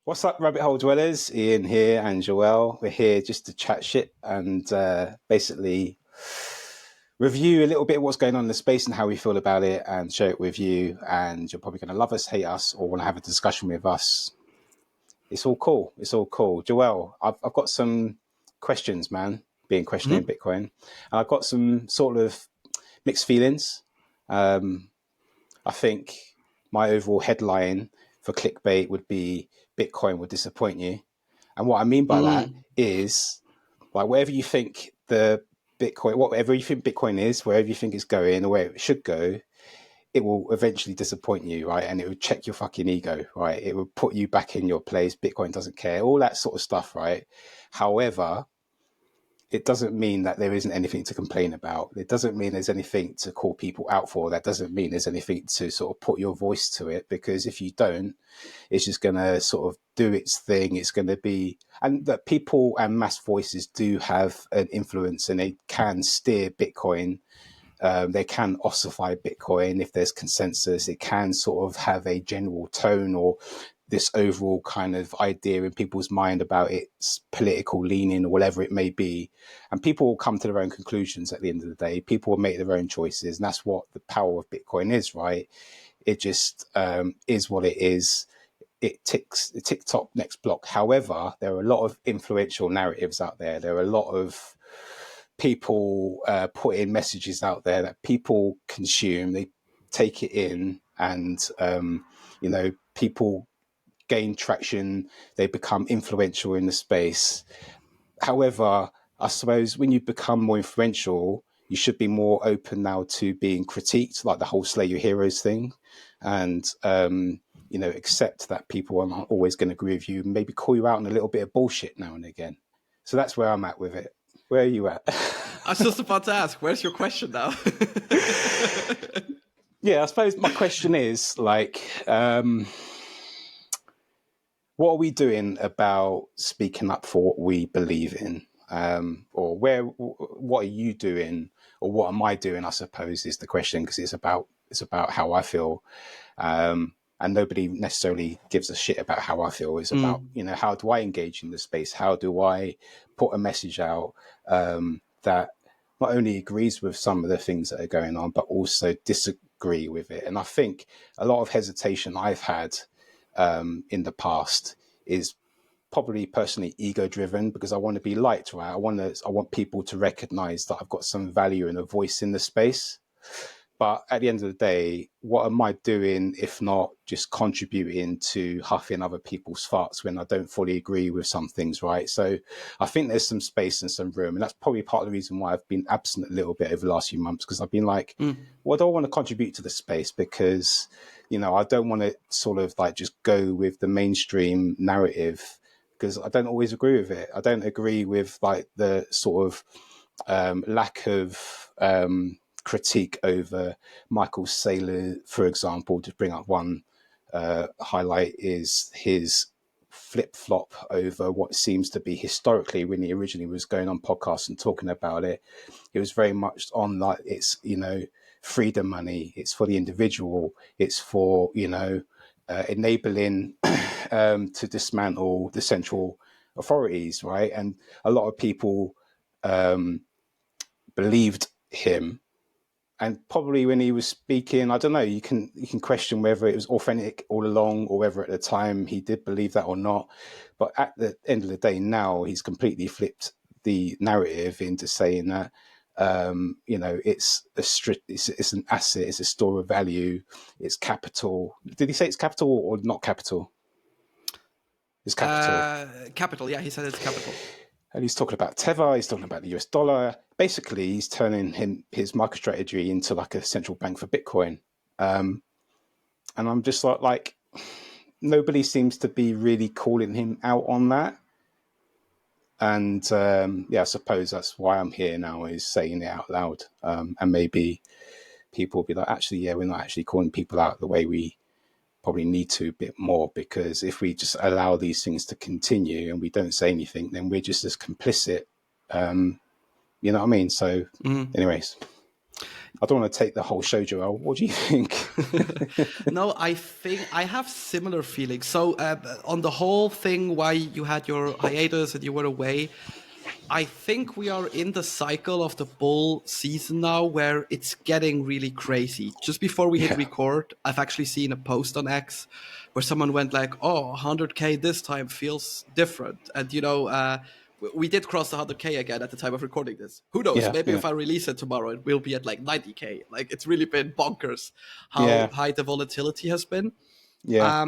What's up, rabbit hole dwellers? Ian here and Joelle. We're here just to chat shit and basically review a little bit of what's going on in the space and how we feel about it and share it with you. And you're probably going to love us, hate us, or want to have a discussion with us. It's all cool. It's all cool. Joelle, I've got some questions, man, being questioning Bitcoin. And I've got some sort of mixed feelings. I think my overall headline for clickbait would be Bitcoin will disappoint you. And what I mean by that is, like, wherever you think whatever you think Bitcoin is, wherever you think it's going or where it should go, it will eventually disappoint you, right? And it will check your fucking ego, right? It will put you back in your place. Bitcoin doesn't care, all that sort of stuff, right? However, it doesn't mean that there isn't anything to complain about. It doesn't mean there's anything to call people out for. That doesn't mean there's anything to sort of put your voice to it, because if you don't, it's just going to sort of do its thing. It's going to be, and that people and mass voices do have an influence and they can steer Bitcoin. They can ossify Bitcoin if there's consensus. It can sort of have a general tone or this overall kind of idea in people's mind about its political leaning or whatever it may be. And people will come to their own conclusions at the end of the day. People will make their own choices. And that's what the power of Bitcoin is, right? It just is what it is. It tick-tock next block. However, there are a lot of influential narratives out there. There are a lot of people putting messages out there that people consume. They take it in and, people gain traction, they become influential in the space. However, I suppose when you become more influential, you should be more open now to being critiqued, like the whole Slay Your Heroes thing, and accept that people are not always going to agree with you, maybe call you out on a little bit of bullshit now and again. So that's where I'm at with it. Where are you at? I was just about to ask, where's your question now? Yeah, I suppose my question is like, what are we doing about speaking up for what we believe in? Or what are you doing, or what am I doing, I suppose, is the question, because it's about how I feel. And nobody necessarily gives a shit about how I feel. It's about, how do I engage in the space? How do I put a message out that not only agrees with some of the things that are going on, but also disagree with it? And I think a lot of hesitation I've had in the past is probably personally ego driven, because I want to be liked, right? I want people to recognize that I've got some value and a voice in the space. But at the end of the day, what am I doing if not just contributing to huffing other people's farts when I don't fully agree with some things, right? So I think there's some space and some room. And that's probably part of the reason why I've been absent a little bit over the last few months, because I've been like, well, I don't want to contribute to the space because, I don't want to sort of like just go with the mainstream narrative, because I don't always agree with it. I don't agree with like the sort of lack of critique over Michael Saylor, for example. To bring up one highlight is his flip-flop over what seems to be historically, when he originally was going on podcasts and talking about it, it was very much on like, it's, freedom money, it's for the individual, it's for, enabling to dismantle the central authorities, right? And a lot of people believed him. And probably when he was speaking, I don't know, you can question whether it was authentic all along or whether at the time he did believe that or not. But at the end of the day, now he's completely flipped the narrative into saying that, it's it's an asset, it's a store of value, it's capital. Did he say it's capital or not capital? It's capital. Capital, yeah, he said it's capital. And he's talking about Tether, he's talking about the US dollar. Basically, he's turning his MicroStrategy into like a central bank for Bitcoin. And I'm just like, nobody seems to be really calling him out on that. And I suppose that's why I'm here now, is saying it out loud. And maybe people will be like, actually, yeah, we're not actually calling people out the way we probably need to a bit more, because if we just allow these things to continue and we don't say anything, then we're just as complicit. You know what I mean? So anyways. I don't want to take the whole show, Joel. What do you think? No, I think I have similar feelings. So on the whole thing, why you had your hiatus and you were away, I think we are in the cycle of the bull season now where it's getting really crazy. Just before we hit Yeah, record, I've actually seen a post on X where someone went like, "Oh, 100K this time feels different." And we did cross the 100K again at the time of recording this. Who knows? yeah, Maybe yeah, if I release it tomorrow, it will be at like 90K. Like it's really been bonkers how yeah, high the volatility has been. yeah,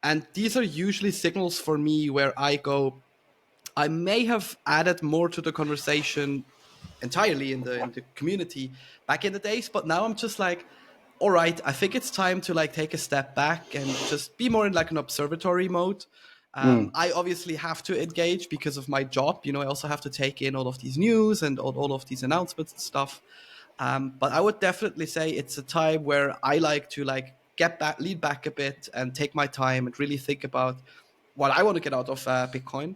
And these are usually signals for me where I go, I may have added more to the conversation entirely in the community back in the days, but now I'm just like, all right, I think it's time to like take a step back and just be more in like an observatory mode. I obviously have to engage because of my job. I also have to take in all of these news and all of these announcements and stuff. But I would definitely say it's a time where I like to like get back, lean back a bit, and take my time and really think about what I want to get out of Bitcoin.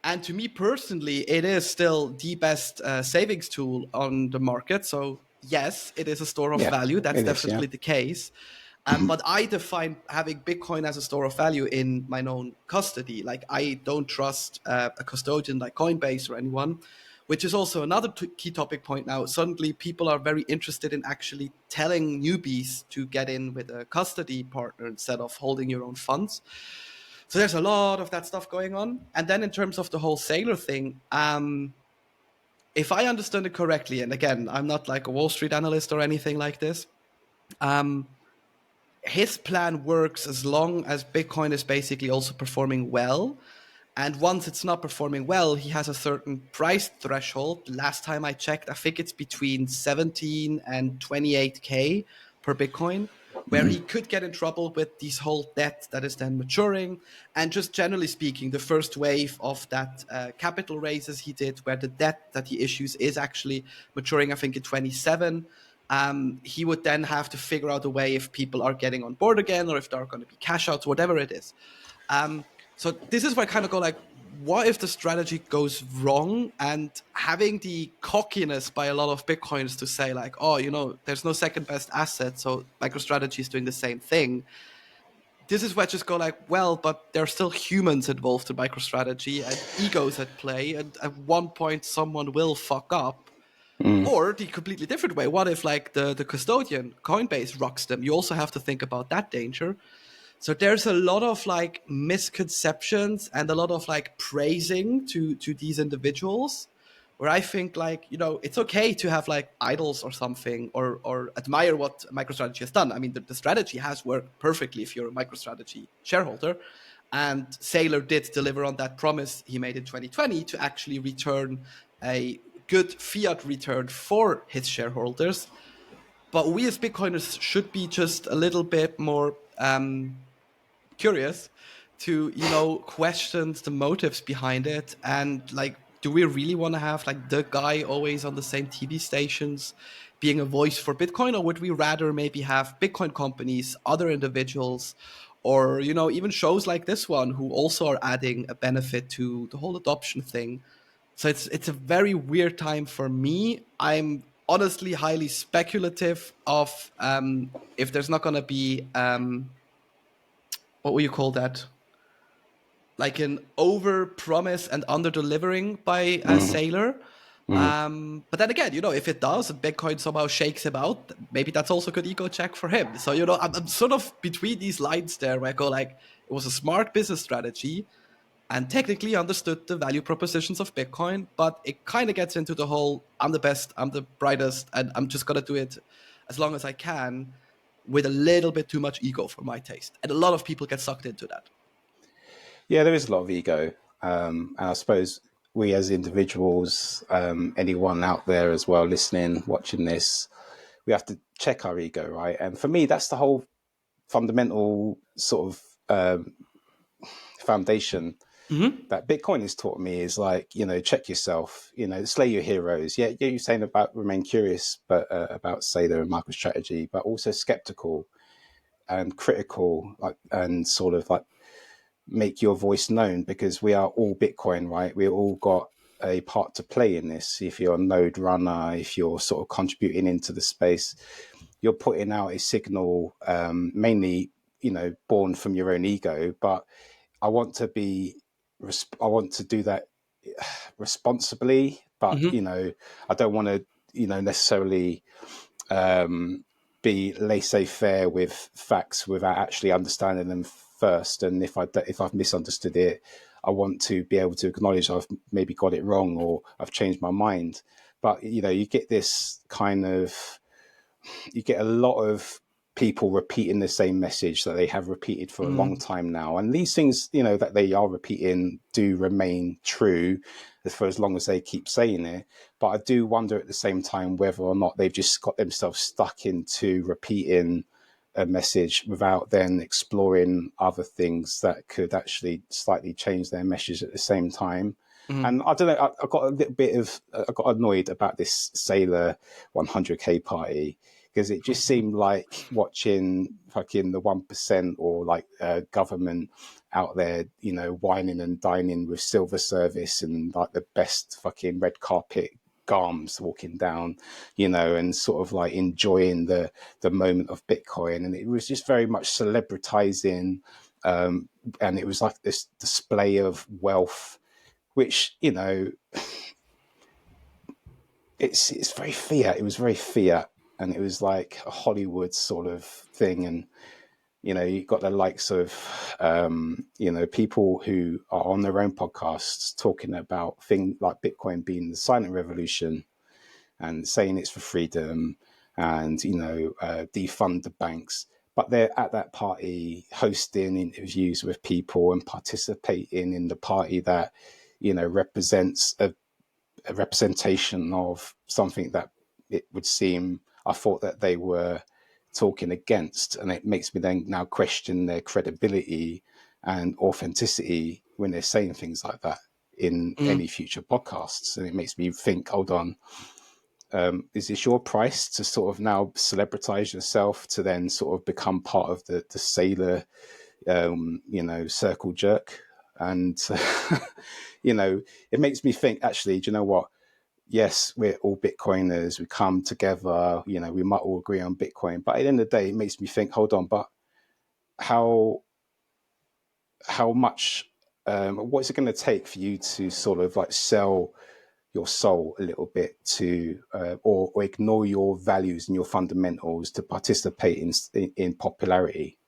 And to me personally, it is still the best savings tool on the market. So yes, it is a store of yeah. value. That's It is, yeah. definitely the case. But I define having Bitcoin as a store of value in my own custody. Like I don't trust a custodian like Coinbase or anyone, which is also another key topic point now. Suddenly, people are very interested in actually telling newbies to get in with a custody partner instead of holding your own funds. So there's a lot of that stuff going on. And then in terms of the whole Saylor thing, if I understand it correctly, and again, I'm not like a Wall Street analyst or anything like this, um, his plan works as long as Bitcoin is basically also performing well. And once it's not performing well, he has a certain price threshold. Last time I checked, I think it's between 17 and 28K per Bitcoin, where he could get in trouble with this whole debt that is then maturing. And just generally speaking, the first wave of that capital raises he did, where the debt that he issues is actually maturing, I think, in 27. He would then have to figure out a way if people are getting on board again or if there are going to be cash outs, whatever it is. So this is where I kind of go like, what if the strategy goes wrong? And having the cockiness by a lot of Bitcoiners to say like, oh, there's no second best asset, so MicroStrategy is doing the same thing. This is where I just go like, well, but there are still humans involved in MicroStrategy and egos at play, and at one point someone will fuck up. Or the completely different way. What if like the custodian Coinbase rocks them? You also have to think about that danger. So there's a lot of like misconceptions and a lot of like praising to these individuals where I think like, it's okay to have like idols or something or admire what MicroStrategy has done. I mean, the strategy has worked perfectly if you're a MicroStrategy shareholder. And Saylor did deliver on that promise he made in 2020 to actually return a good fiat return for his shareholders. But we as Bitcoiners should be just a little bit more curious to question the motives behind it, and like, do we really want to have like the guy always on the same TV stations being a voice for Bitcoin, or would we rather maybe have Bitcoin companies, other individuals, or even shows like this one who also are adding a benefit to the whole adoption thing? So it's a very weird time for me. I'm honestly highly speculative of if there's not going to be what will you call that? Like an over promise and under delivering by a Sailor. But then again, if it does and Bitcoin somehow shakes him out, maybe that's also a good ego check for him. So, I'm sort of between these lines there where I go like, it was a smart business strategy and technically understood the value propositions of Bitcoin, but it kind of gets into the whole, I'm the best, I'm the brightest, and I'm just going to do it as long as I can with a little bit too much ego for my taste. And a lot of people get sucked into that. Yeah, there is a lot of ego. And I suppose we as individuals, anyone out there as well, listening, watching this, we have to check our ego, right? And for me, that's the whole fundamental sort of foundation Mm-hmm. that Bitcoin has taught me is like, check yourself, slay your heroes. Yeah, you're saying about remain curious, but about Saylor and MicroStrategy, but also skeptical and critical, like, and sort of like make your voice known, because we are all Bitcoin, right? We all got a part to play in this. If you're a node runner, if you're sort of contributing into the space, you're putting out a signal, mainly, born from your own ego. But I want to be, I want to do that responsibly. But Mm-hmm. I don't want to, necessarily be laissez-faire with facts without actually understanding them first. And if I've misunderstood it, I want to be able to acknowledge I've maybe got it wrong or I've changed my mind. But you get this kind of you get a lot of people repeating the same message that they have repeated for a long Mm. time now. And these things, that they are repeating do remain true for as long as they keep saying it. But I do wonder at the same time whether or not they've just got themselves stuck into repeating a message without then exploring other things that could actually slightly change their message at the same time. Mm. And I don't know, I got a little bit of, I got annoyed about this Saylor 100K party because it just seemed like watching fucking the 1% or like government out there, whining and dining with silver service and like the best fucking red carpet garms walking down, and sort of like enjoying the moment of Bitcoin. And it was just very much celebritizing, and it was like this display of wealth, which, it's very fiat. It was very fiat, and it was like a Hollywood sort of thing. And you got the likes of people who are on their own podcasts talking about things like Bitcoin being the silent revolution and saying it's for freedom, and defund the banks. But they're at that party hosting interviews with people and participating in the party that represents a representation of something that it would seem I thought that they were talking against. And it makes me then now question their credibility and authenticity when they're saying things like that in Mm. any future podcasts. And it makes me think, hold on, is this your price to sort of now celebritize yourself to then sort of become part of the Sailor, circle jerk? And, it makes me think, actually, do you know what? Yes, we're all Bitcoiners. We come together. We might all agree on Bitcoin, but at the end of the day, it makes me think. Hold on, but how much? What's it going to take for you to sort of like sell your soul a little bit to, or ignore your values and your fundamentals to participate in popularity?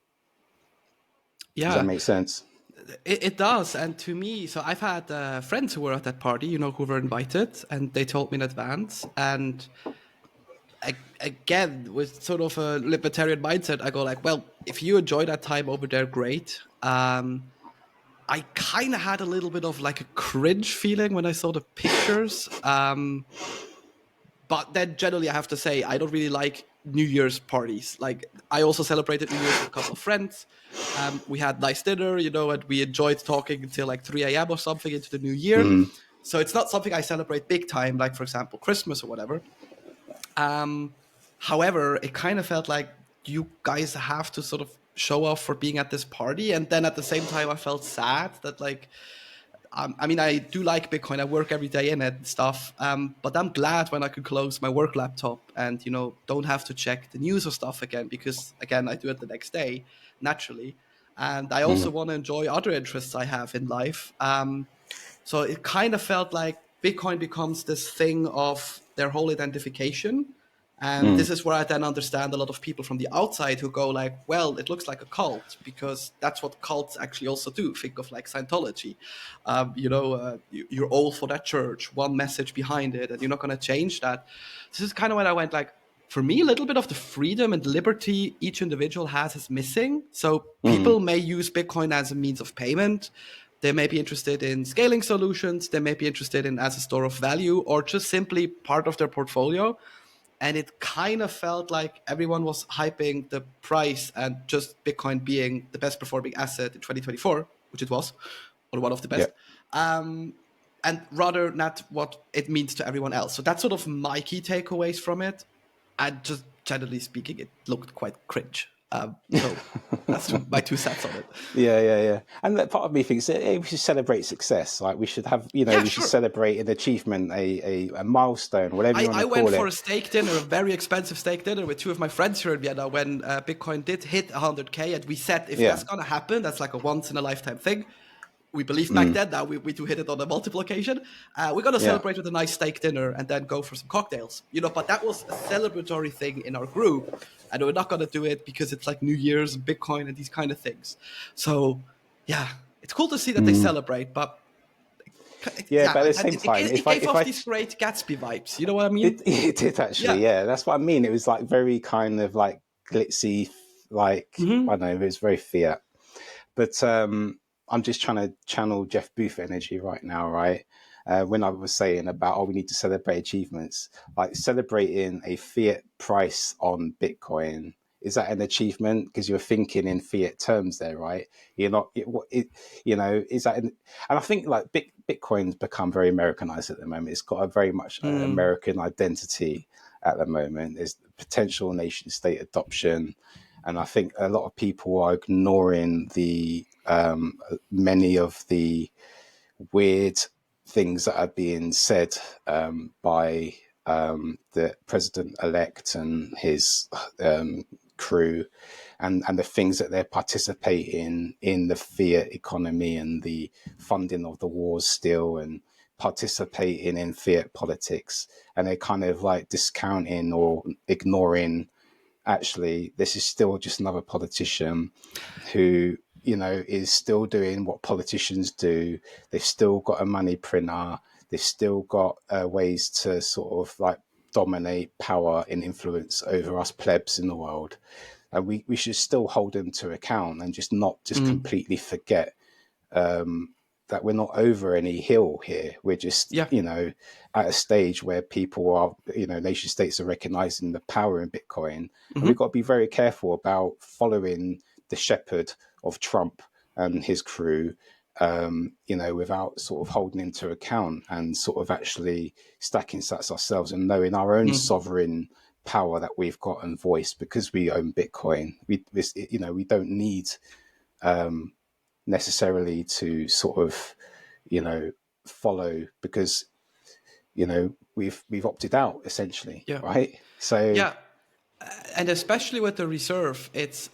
Does that Yeah, make sense? it does. And to me, so I've had friends who were at that party, who were invited, and they told me in advance. And again, with sort of a libertarian mindset, I go like, well, if you enjoy that time over there, great. I kind of had a little bit of like a cringe feeling when I saw the pictures. But then generally, I have to say, I don't really like New Year's parties. Like, I also celebrated New Year's with a couple of friends. We had nice dinner, and we enjoyed talking until like 3 a.m. or something into the new year. Mm, So it's not something I celebrate big time, like, for example, Christmas or whatever. Um, However, it kind of felt like you guys have to sort of show off for being at this party. And then at the same time, I felt sad that, like, I mean, I do like Bitcoin. I work every day in it and stuff. But I'm glad when I could close my work laptop and, don't have to check the news or stuff again, because, again, I do it the next day naturally. And I also mm, want to enjoy other interests I have in life. So it kind of felt like Bitcoin becomes this thing of their whole identification. And mm, this is where I then understand a lot of people from the outside who go like, well, it looks like a cult, because that's what cults actually also do. Think of like Scientology. You're all for that church, one message behind it, and you're not going to change that. This is kind of when I went like, for me, a little bit of the freedom and liberty each individual has is missing. So mm, people may use Bitcoin as a means of payment. They may be interested in scaling solutions. They may be interested in as a store of value, or just simply part of their portfolio. And it kind of felt like everyone was hyping the price and just Bitcoin being the best performing asset in 2024, which it was, or one of the yeah. best. And rather not what it means to everyone else. So that's sort of my key takeaways from it. And just generally speaking, it looked quite cringe. So that's my 2 cents on it. Yeah, yeah, yeah. And that part of me thinks that, hey, we should celebrate success. Like we should have, Yeah, we should sure. celebrate an achievement, a milestone, whatever you want I to went call for a it. steak dinner, a very expensive steak dinner with two of my friends here in Vienna when Bitcoin did hit 100K. And we said, if Yeah. that's going to happen, that's like a once in a lifetime thing. We believed back Mm, then. Now we do hit it on a multiple occasion. We're going to yeah. celebrate with a nice steak dinner and then go for some cocktails. But that was a celebratory thing in our group. And we're not going to do it because it's like New Year's and Bitcoin and these kind of things. So, yeah, it's cool to see that they Mm. celebrate, but Yeah, but yeah, at the same time, it gave off these great Gatsby vibes. You know what I mean? it did actually, Yeah. yeah. That's what I mean. It was like very kind of like glitzy, like I Hmm. don't know, it was very fiat. But I'm just trying to channel Jeff Booth energy right now, right? When I was saying about, oh, we need to celebrate achievements, like celebrating a fiat price on Bitcoin. Is that an achievement? Because you're thinking in fiat terms there, right? You're not, is that, and I think like Bitcoin's become very Americanized at the moment. It's got a very much Mm. American identity at the moment. There's potential nation state adoption. And I think a lot of people are ignoring the many of the weird things that are being said by the president elect and his crew, and the things that they're participating in the fiat economy and the funding of the wars still, and participating in fiat politics, and they're kind of like discounting or ignoring, actually this is still just another politician who is still doing what politicians do. They've still got a money printer. They've still got ways to sort of like dominate power and influence over us plebs in the world, and we should still hold them to account and just not just Mm. completely forget that we're not over any hill here. We're just, Yeah. at a stage where people are, nation states are recognizing the power in Bitcoin. And we've Hmm. got to be very careful about following the shepherd of Trump and his crew, without sort of holding him to account and sort of actually stacking sats ourselves and knowing our own Mm. sovereign power that we've got and voice because we own Bitcoin. We don't need necessarily to sort of, follow because we've opted out essentially, Yeah. right? So Yeah. And especially with the reserve,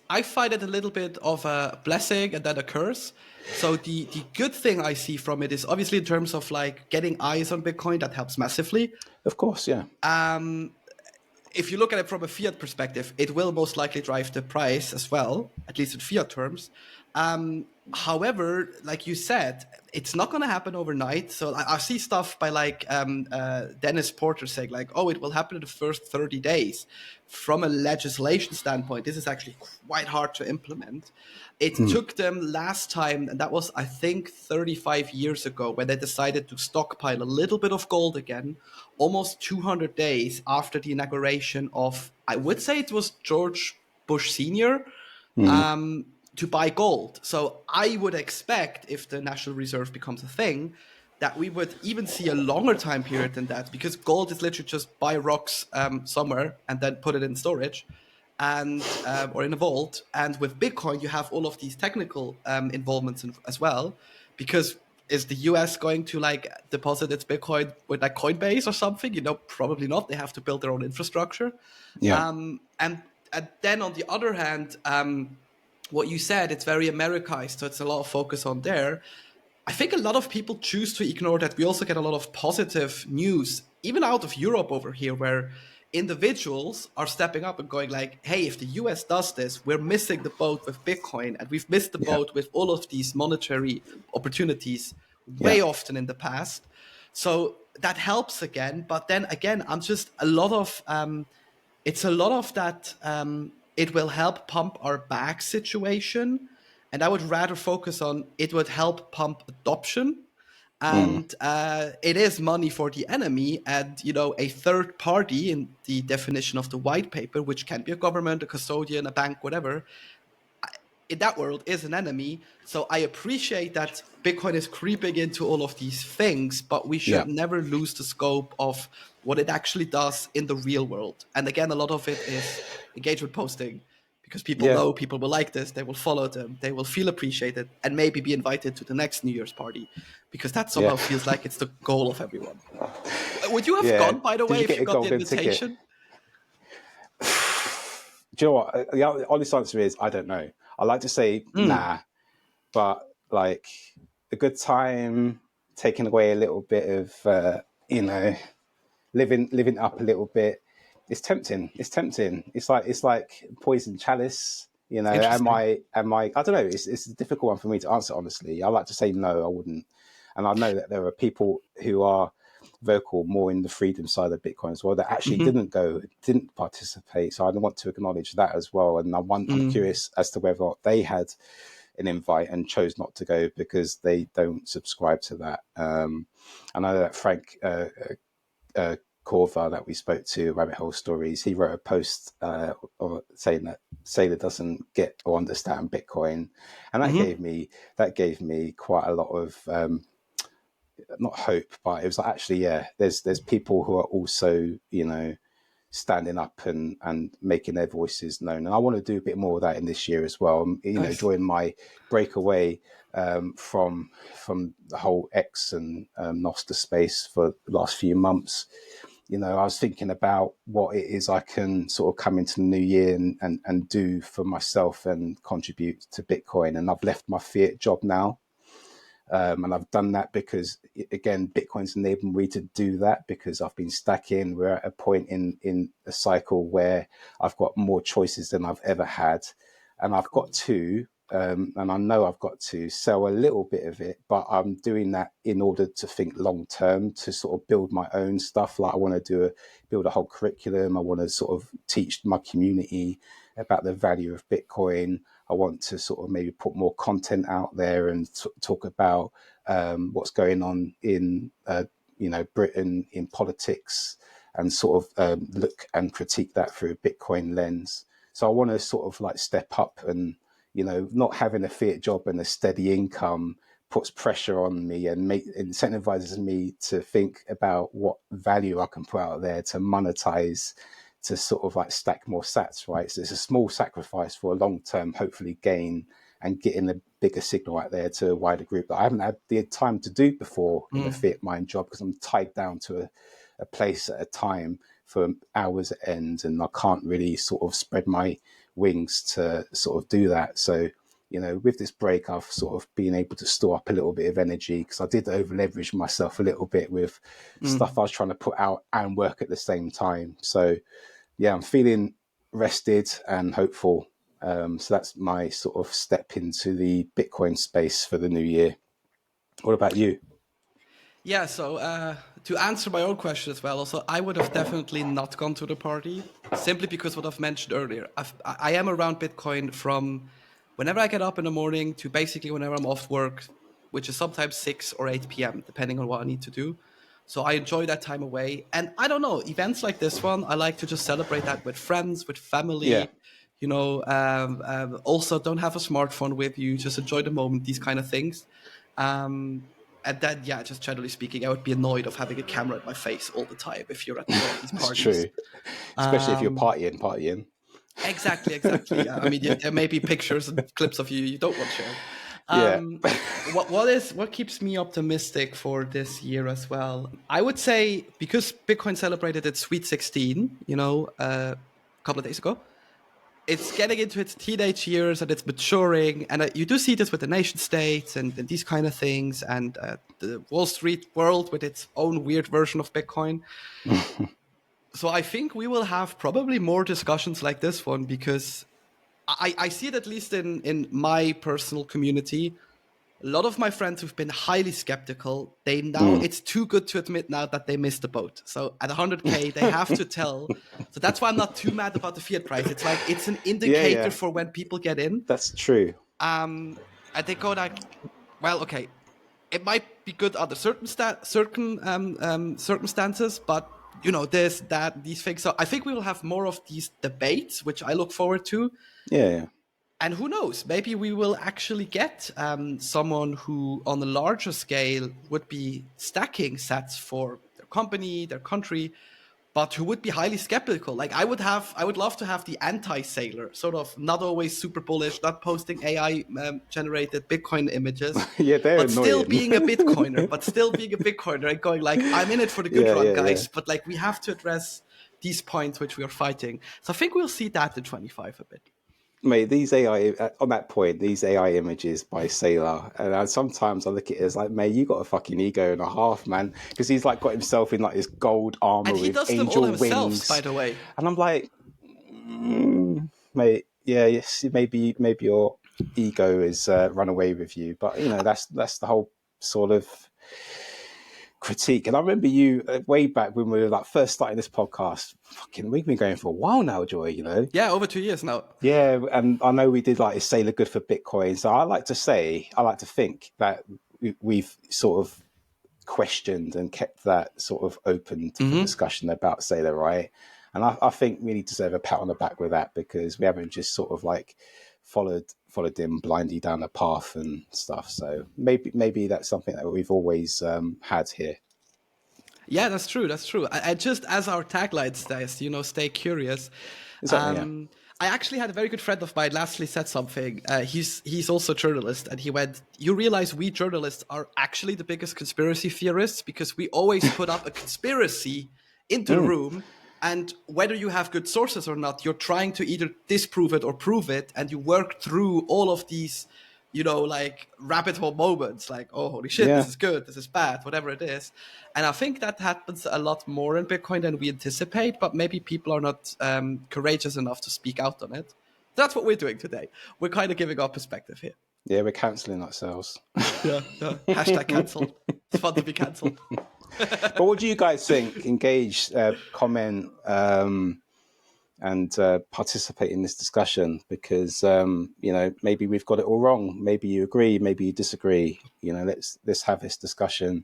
I find it a little bit of a blessing and then a curse. So the good thing I see from it is obviously in terms of like getting eyes on Bitcoin, that helps massively. of course, yeah, If you look at it from a fiat perspective, it will most likely drive the price as well, at least in fiat terms. However, like you said, it's not going to happen overnight. So I see stuff by like Dennis Porter saying like, "Oh, it will happen in the first 30 days." From a legislation standpoint, this is actually quite hard to implement. It took them last time, and that was I think 35 years ago, when they decided to stockpile a little bit of gold again, almost 200 days after the inauguration of, I would say it was George Bush Sr., to buy gold. So I would expect, if the National Reserve becomes a thing, that we would even see a longer time period than that, because gold is literally just buy rocks somewhere and then put it in storage and or in a vault. And with Bitcoin, you have all of these technical involvements as well, because is the US going to like deposit its Bitcoin with like Coinbase or something? Probably not. They have to build their own infrastructure. yeah, And then on the other hand, what you said, it's very Americanized, so it's a lot of focus on there. I think a lot of people choose to ignore that we also get a lot of positive news, even out of Europe over here, where individuals are stepping up and going like, hey, if the US does this, we're missing the boat with Bitcoin, and we've missed the yeah, boat with all of these monetary opportunities yeah, way often in the past. So that helps again. But then again, I'm just a lot of it's a lot of that it will help pump our back situation, and I would rather focus on it would help pump adoption. mm, And it is money for the enemy, and a third party in the definition of the white paper, which can be a government, a custodian, a bank, whatever, in that world is an enemy. So I appreciate that Bitcoin is creeping into all of these things, but we yeah. should never lose the scope of what it actually does in the real world. And again, a lot of it is engagement posting, because people Yeah, know people will like this, they will follow them, they will feel appreciated, and maybe be invited to the next New Year's party, because that yeah, somehow feels like it's the goal of everyone. Would you have yeah. gone, by the Did way, you if get you a got the golden ticket? invitation? Do you know what? The honest answer is I don't know. I like to say Mm, nah, but like a good time, taking away a little bit of you know, living up a little bit. It's tempting. It's tempting. It's like poison chalice. You know, interesting. am I? I don't know. It's a difficult one for me to answer. Honestly, I like to say no. I wouldn't, and I know that there are people who are vocal more in the freedom side of Bitcoin as well that actually Hmm. didn't participate. So I want to acknowledge that as well. And I'm Mm. curious as to whether they had an invite and chose not to go because they don't subscribe to that. I know that Frank Corva that we spoke to, Rabbit Hole Stories, he wrote a post saying that Saylor doesn't get or understand Bitcoin, and Hmm. that gave me quite a lot of not hope, but it was like actually yeah, there's people who are also standing up and making their voices known. And I want to do a bit more of that in this year as well. Nice. During my breakaway from the whole X and Noster space for the last few months, I was thinking about what it is I can sort of come into the new year and do for myself and contribute to Bitcoin. And I've left my fiat job now. And I've done that because, again, Bitcoin's enabled me to do that because I've been stacking. We're at a point in a cycle where I've got more choices than I've ever had. And I've got to, and I know I've got to sell a little bit of it, but I'm doing that in order to think long term, to sort of build my own stuff. Like I want to build a whole curriculum. I want to sort of teach my community about the value of Bitcoin. I want to sort of maybe put more content out there and talk about what's going on in Britain in politics and sort of look and critique that through a Bitcoin lens. So I want to sort of like step up and not having a fiat job and a steady income puts pressure on me and incentivizes me to think about what value I can put out there to monetize, to sort of like stack more sats, right? So it's a small sacrifice for a long term, hopefully, gain and getting a bigger signal out there to a wider group that I haven't had the time to do before in a Mm. fiat mind job because I'm tied down to a place at a time for hours at end, and I can't really sort of spread my wings to sort of do that. So, with this break, I've sort of been able to store up a little bit of energy because I did over leverage myself a little bit with stuff I Mm. was trying to put out and work at the same time. So, yeah, I'm feeling rested and hopeful. So that's my sort of step into the Bitcoin space for the new year. What about you? Yeah, so to answer my own question as well, also, I would have definitely not gone to the party simply because what I've mentioned earlier. I am around Bitcoin from whenever I get up in the morning to basically whenever I'm off work, which is sometimes 6 or 8 p.m., depending on what I need to do. So I enjoy that time away. And I don't know, events like this one, I like to just celebrate that with friends, with Yeah, family. Also, don't have a smartphone with you, just enjoy the moment, these kind of things. Um, and then, yeah, just generally speaking, I would be annoyed of having a camera at my face all the time if you're at one of these that's parties. true. Especially if you're Um, partying. exactly, exactly. Yeah, I mean, there may be pictures and clips of you don't want shared. Yeah. Um, what keeps me optimistic for this year as well? I would say because Bitcoin celebrated its Sweet 16, a couple of days ago. It's getting into its teenage years and it's maturing, and you do see this with the nation states and these kind of things, and the Wall Street world with its own weird version of Bitcoin. So I think we will have probably more discussions like this one because I see it at least in my personal community. A lot of my friends who've been highly skeptical, they now Mm. it's too good to admit now that they missed the boat. So at 100K, they have to tell. So that's why I'm not too mad about the fiat price. It's like it's an Yeah, indicator yeah. for when people get in. That's true. And they go like, well, okay, it might be good under certain circumstances, but this, that, these things. So I think we will have more of these debates, which I look forward to. Yeah, yeah. And who knows? Maybe we will actually get someone who, on a larger scale, would be stacking sats for their company, their country, but who would be highly skeptical. Like I would love to have the anti-Saylor, sort of not always super bullish, not posting AI generated Bitcoin images, Yeah, they're but still annoying. being a Bitcoiner, and going like, I'm in it for the good Yeah, run, yeah, yeah. guys. But like we have to address these points which we are fighting. So I think we'll see that in 25 a bit. Mate, these AI on that point, these AI images by Saylor, and sometimes I look at it as like, mate, you got a fucking ego and a half, man, because he's like got himself in like this gold armor And he with does them all angel himself, by wings, the way. and I'm like, mate, yeah, yes, maybe your ego is run away with you, but you know that's the whole sort of critique. And I remember you way back when we were like first starting this podcast. Fucking, we've been going for a while now, Joy. You know. Yeah, over 2 years now. Yeah, and I know we did like is Sailor good for Bitcoin. So I like to think that we've sort of questioned and kept that sort of open for discussion about Sailor, right? And I think we need to deserve a pat on the back with that because we haven't just sort of like followed him blindly down a path and stuff. So maybe that's something that we've always had here. Yeah, that's true. That's true. I just as our tagline says, stay curious. Exactly. Yeah. I actually had a very good friend of mine lastly said something. He's also a journalist, and he went, "You realize we journalists are actually the biggest conspiracy theorists because we always put up a conspiracy into the room, and whether you have good sources or not, you're trying to either disprove it or prove it, and you work through all of these." Like rabbit hole moments, like, oh, holy shit, Yeah. this is good, this is bad, whatever it is. And I think that happens a lot more in Bitcoin than we anticipate, but maybe people are not courageous enough to speak out on it. That's what we're doing today. We're kind of giving our perspective here. Yeah, we're cancelling ourselves. Yeah. Hashtag cancelled. It's fun to be cancelled. But what do you guys think? Engage, comment, and participate in this discussion because maybe we've got it all wrong. Maybe you agree, maybe you disagree. Let's have this discussion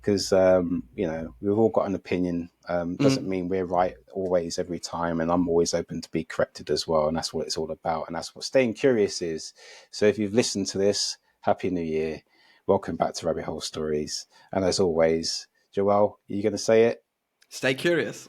because we've all got an opinion. Doesn't mean we're right always every time, and I'm always open to be corrected as well. And that's what it's all about, and that's what staying curious is. So if you've listened to this, Happy New Year. Welcome back to Rabbit Hole Stories. And as always, Joelle, are you going to say it? Stay curious.